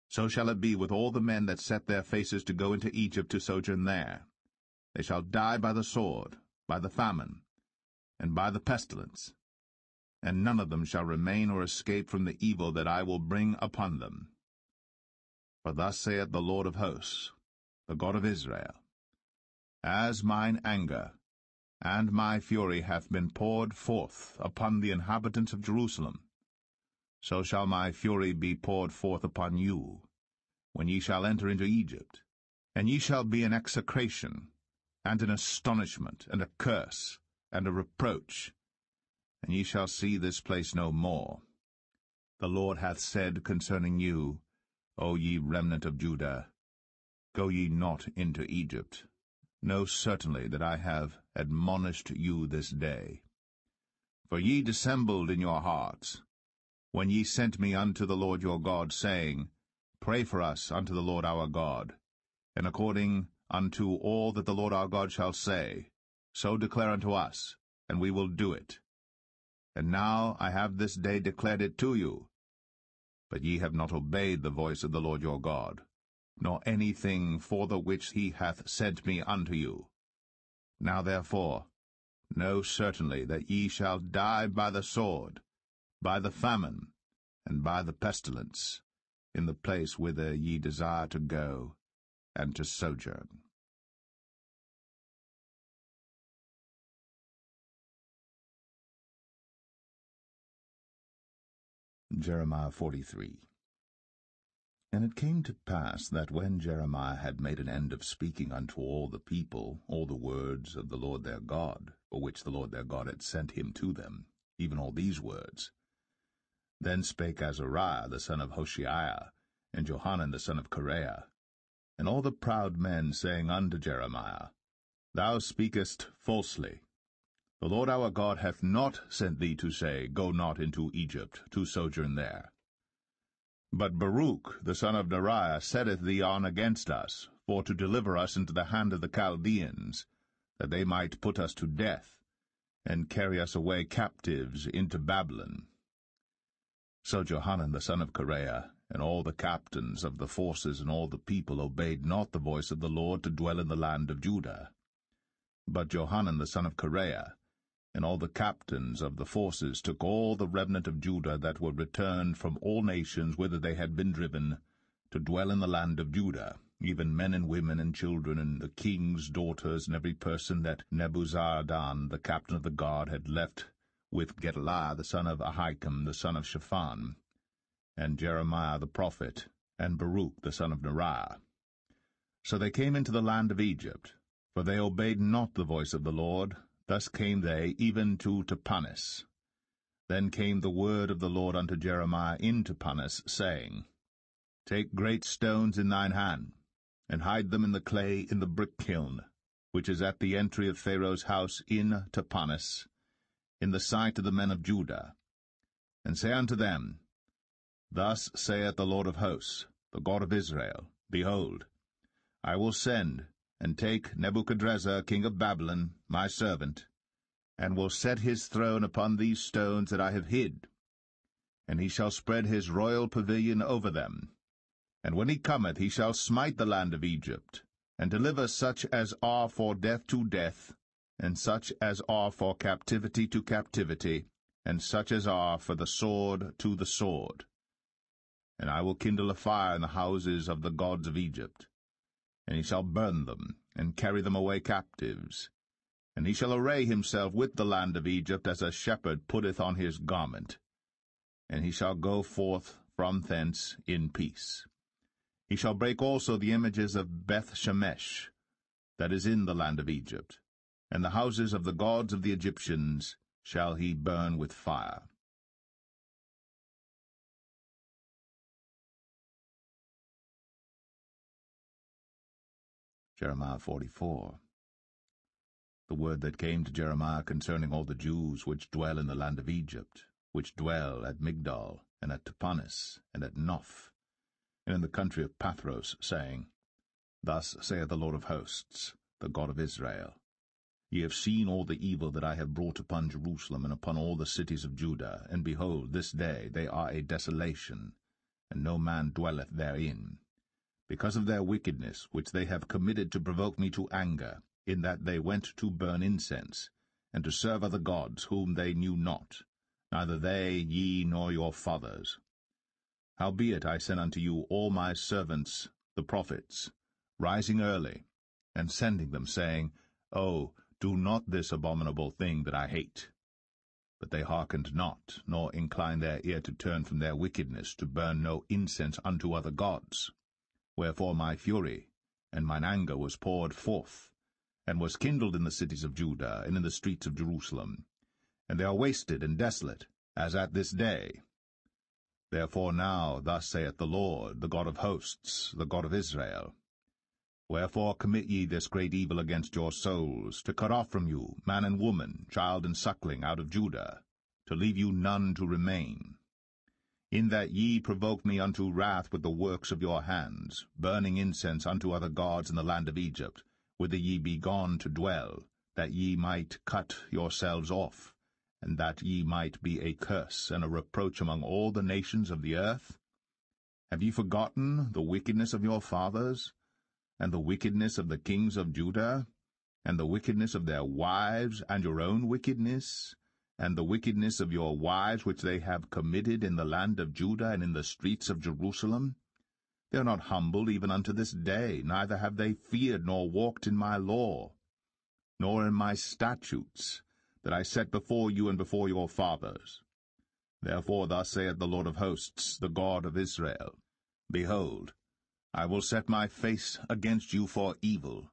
So shall it be with all the men that set their faces to go into Egypt to sojourn there. They shall die by the sword, by the famine, and by the pestilence, and none of them shall remain or escape from the evil that I will bring upon them. For thus saith the Lord of hosts, the God of Israel, As mine anger and my fury hath been poured forth upon the inhabitants of Jerusalem, so shall my fury be poured forth upon you, when ye shall enter into Egypt, and ye shall be an execration, and an astonishment, and a curse, and a reproach, and ye shall see this place no more. The Lord hath said concerning you, O ye remnant of Judah, Go ye not into Egypt. Know certainly that I have admonished you this day. For ye dissembled in your hearts, when ye sent me unto the Lord your God, saying, Pray for us unto the Lord our God, and according unto all that the Lord our God shall say, so declare unto us, and we will do it. And now I have this day declared it to you. But ye have not obeyed the voice of the Lord your God, nor anything for the which he hath sent me unto you. Now therefore, know certainly that ye shall die by the sword, by the famine, and by the pestilence, in the place whither ye desire to go, and to sojourn. Jeremiah 43. And it came to pass that when Jeremiah had made an end of speaking unto all the people all the words of the Lord their God, for which the Lord their God had sent him to them, even all these words, then spake Azariah the son of Hoshaiah, and Johanan the son of Kareah, and all the proud men, saying unto Jeremiah, Thou speakest falsely. The Lord our God hath not sent thee to say, Go not into Egypt, to sojourn there. But Baruch the son of Neriah setteth thee on against us, for to deliver us into the hand of the Chaldeans, that they might put us to death, and carry us away captives into Babylon. So Johanan the son of Kareah, and all the captains of the forces and all the people obeyed not the voice of the Lord to dwell in the land of Judah. But Johanan the son of Kareah, and all the captains of the forces took all the remnant of Judah that were returned from all nations whither they had been driven, to dwell in the land of Judah, even men and women and children, and the king's daughters, and every person that Nebuzaradan the captain of the guard had left with Gedaliah the son of Ahikam the son of Shaphan, and Jeremiah the prophet, and Baruch the son of Neriah. So they came into the land of Egypt, for they obeyed not the voice of the Lord. Thus came they even to Tapanis. Then came the word of the Lord unto Jeremiah in Tapanis, saying, Take great stones in thine hand, and hide them in the clay in the brick kiln, which is at the entry of Pharaoh's house in Tapanis, in the sight of the men of Judah. And say unto them, Thus saith the Lord of hosts, the God of Israel, Behold, I will send, and take Nebuchadrezzar king of Babylon, my servant, and will set his throne upon these stones that I have hid, and he shall spread his royal pavilion over them. And when he cometh, he shall smite the land of Egypt, and deliver such as are for death to death, and such as are for captivity to captivity, and such as are for the sword to the sword. And I will kindle a fire in the houses of the gods of Egypt, and he shall burn them, and carry them away captives. And he shall array himself with the land of Egypt as a shepherd putteth on his garment, and he shall go forth from thence in peace. He shall break also the images of Beth-Shemesh, that is in the land of Egypt, and the houses of the gods of the Egyptians shall he burn with fire. Jeremiah 44. the word that came to Jeremiah concerning all the Jews which dwell in the land of Egypt, which dwell at Migdol, and at Tapanis, and at Noph, and in the country of Pathros, saying, Thus saith the Lord of hosts, the God of Israel, Ye have seen all the evil that I have brought upon Jerusalem and upon all the cities of Judah, and behold, this day they are a desolation, and no man dwelleth therein, because of their wickedness which they have committed to provoke me to anger, in that they went to burn incense, and to serve other gods whom they knew not, neither they, ye, nor your fathers. Howbeit I sent unto you all my servants the prophets, rising early, and sending them, saying, O, do not this abominable thing that I hate. But they hearkened not, nor inclined their ear to turn from their wickedness, to burn no incense unto other gods. Wherefore my fury and mine anger was poured forth, and was kindled in the cities of Judah, and in the streets of Jerusalem. And they are wasted and desolate, as at this day. Therefore now thus saith the Lord, the God of hosts, the God of Israel, Wherefore commit ye this great evil against your souls, to cut off from you man and woman, child and suckling, out of Judah, to leave you none to remain? In that ye provoke me unto wrath with the works of your hands, burning incense unto other gods in the land of Egypt, whither ye be gone to dwell, that ye might cut yourselves off, and that ye might be a curse and a reproach among all the nations of the earth? Have ye forgotten the wickedness of your fathers, and the wickedness of the kings of Judah, and the wickedness of their wives, and your own wickedness, and the wickedness of your wives which they have committed in the land of Judah and in the streets of Jerusalem? They are not humbled even unto this day, neither have they feared nor walked in my law, nor in my statutes, that I set before you and before your fathers. Therefore thus saith the Lord of hosts, the God of Israel, Behold, I will set my face against you for evil,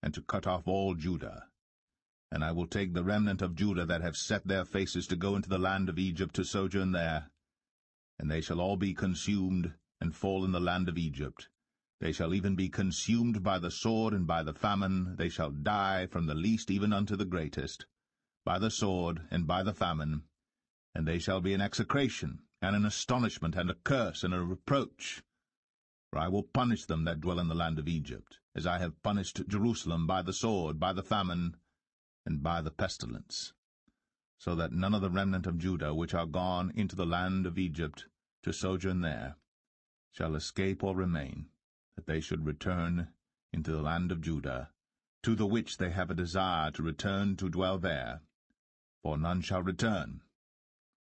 and to cut off all Judah. And I will take the remnant of Judah that have set their faces to go into the land of Egypt to sojourn there, and they shall all be consumed, and fall in the land of Egypt. They shall even be consumed by the sword and by the famine. They shall die from the least even unto the greatest, by the sword and by the famine. And they shall be an execration, and an astonishment, and a curse, and a reproach. For I will punish them that dwell in the land of Egypt, as I have punished Jerusalem by the sword, by the famine, and by the pestilence, so that none of the remnant of Judah which are gone into the land of Egypt to sojourn there shall escape or remain, that they should return into the land of Judah, to the which they have a desire to return to dwell there. For none shall return,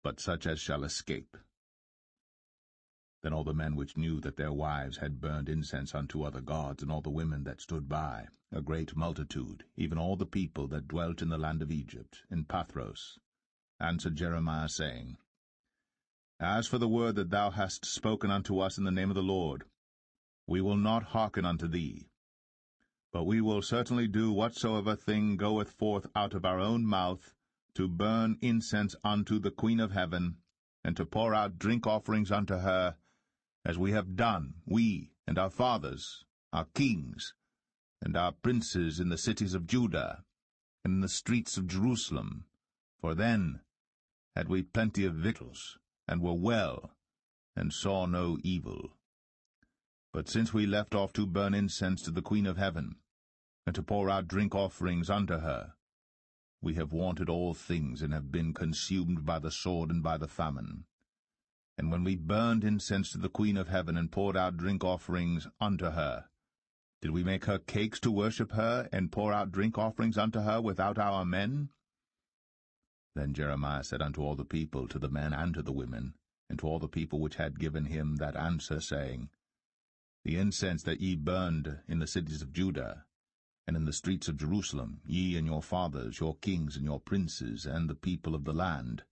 but such as shall escape. Then all the men which knew that their wives had burned incense unto other gods, and all the women that stood by, a great multitude, even all the people that dwelt in the land of Egypt, in Pathros, answered Jeremiah, saying, As for the word that thou hast spoken unto us in the name of the Lord, we will not hearken unto thee. But we will certainly do whatsoever thing goeth forth out of our own mouth, to burn incense unto the Queen of heaven, and to pour out drink offerings unto her, as we have done, we and our fathers, our kings, and our princes in the cities of Judah, and in the streets of Jerusalem. For then had we plenty of victuals, and were well, and saw no evil. But since we left off to burn incense to the Queen of heaven, and to pour out drink offerings unto her, we have wanted all things, and have been consumed by the sword and by the famine. And when we burned incense to the Queen of heaven, and poured out drink offerings unto her, did we make her cakes to worship her, and pour out drink offerings unto her without our men? Then Jeremiah said unto all the people, to the men and to the women, and to all the people which had given him that answer, saying, The incense that ye burned in the cities of Judah, and in the streets of Jerusalem, ye and your fathers, your kings and your princes, and the people of the land,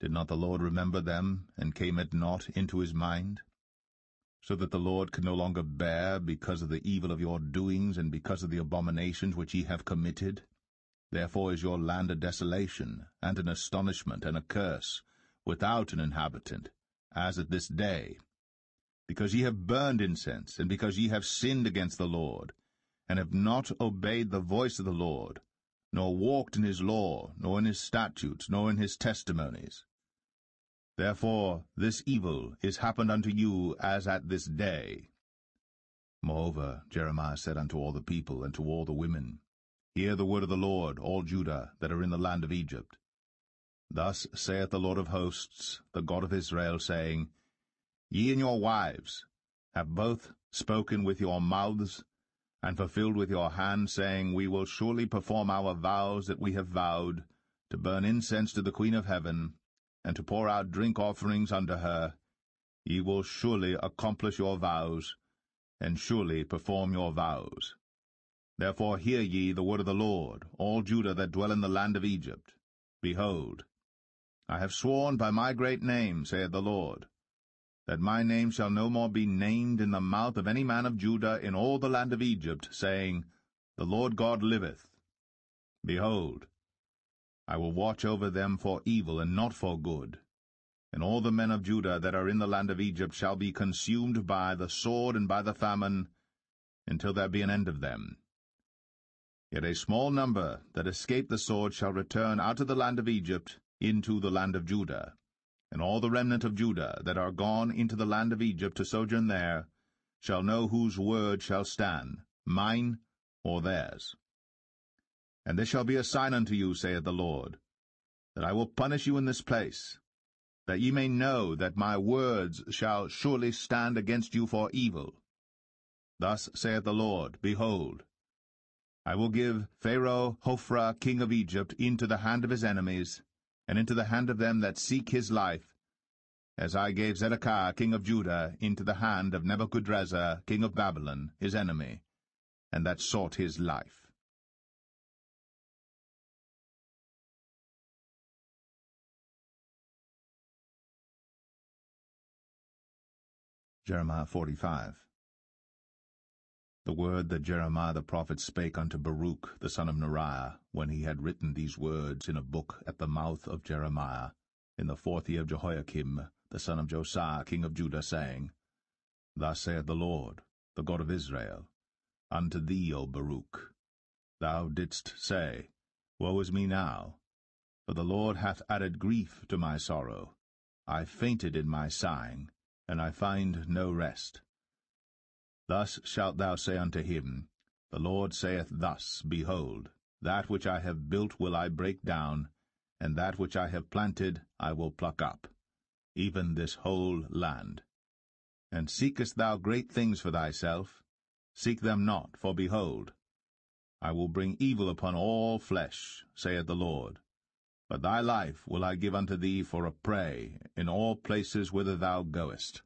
did not the Lord remember them, and came it not into his mind? So that the Lord could no longer bear, because of the evil of your doings, and because of the abominations which ye have committed? Therefore is your land a desolation, and an astonishment, and a curse, without an inhabitant, as at this day. Because ye have burned incense, and because ye have sinned against the Lord, and have not obeyed the voice of the Lord, nor walked in his law, nor in his statutes, nor in his testimonies. Therefore this evil is happened unto you as at this day. Moreover Jeremiah said unto all the people and to all the women, Hear the word of the Lord, all Judah that are in the land of Egypt. Thus saith the Lord of hosts, the God of Israel, saying, Ye and your wives have both spoken with your mouths, and fulfilled with your hand, saying, We will surely perform our vows that we have vowed, to burn incense to the Queen of heaven, and to pour out drink offerings unto her. Ye will surely accomplish your vows, and surely perform your vows. Therefore hear ye the word of the Lord, all Judah that dwell in the land of Egypt. Behold, I have sworn by my great name, saith the Lord, that my name shall no more be named in the mouth of any man of Judah in all the land of Egypt, saying, The Lord God liveth. Behold, I will watch over them for evil and not for good. And all the men of Judah that are in the land of Egypt shall be consumed by the sword and by the famine, until there be an end of them. Yet a small number that escape the sword shall return out of the land of Egypt into the land of Judah. And all the remnant of Judah that are gone into the land of Egypt to sojourn there shall know whose word shall stand, mine or theirs. And this shall be a sign unto you, saith the Lord, that I will punish you in this place, that ye may know that my words shall surely stand against you for evil. Thus saith the Lord, Behold, I will give Pharaoh Hophra king of Egypt into the hand of his enemies, and into the hand of them that seek his life, as I gave Zedekiah king of Judah into the hand of Nebuchadrezzar king of Babylon, his enemy, and that sought his life. Jeremiah 45. The word that Jeremiah the prophet spake unto Baruch the son of Neriah, when he had written these words in a book at the mouth of Jeremiah, in the 4th year of Jehoiakim, the son of Josiah, king of Judah, saying, Thus saith the Lord, the God of Israel, unto thee, O Baruch, Thou didst say, Woe is me now, for the Lord hath added grief to my sorrow. I fainted in my sighing, and I find no rest. Thus shalt thou say unto him, The Lord saith thus, Behold, that which I have built will I break down, and that which I have planted I will pluck up, even this whole land. And seekest thou great things for thyself? Seek them not, for behold, I will bring evil upon all flesh, saith the Lord. But thy life will I give unto thee for a prey in all places whither thou goest.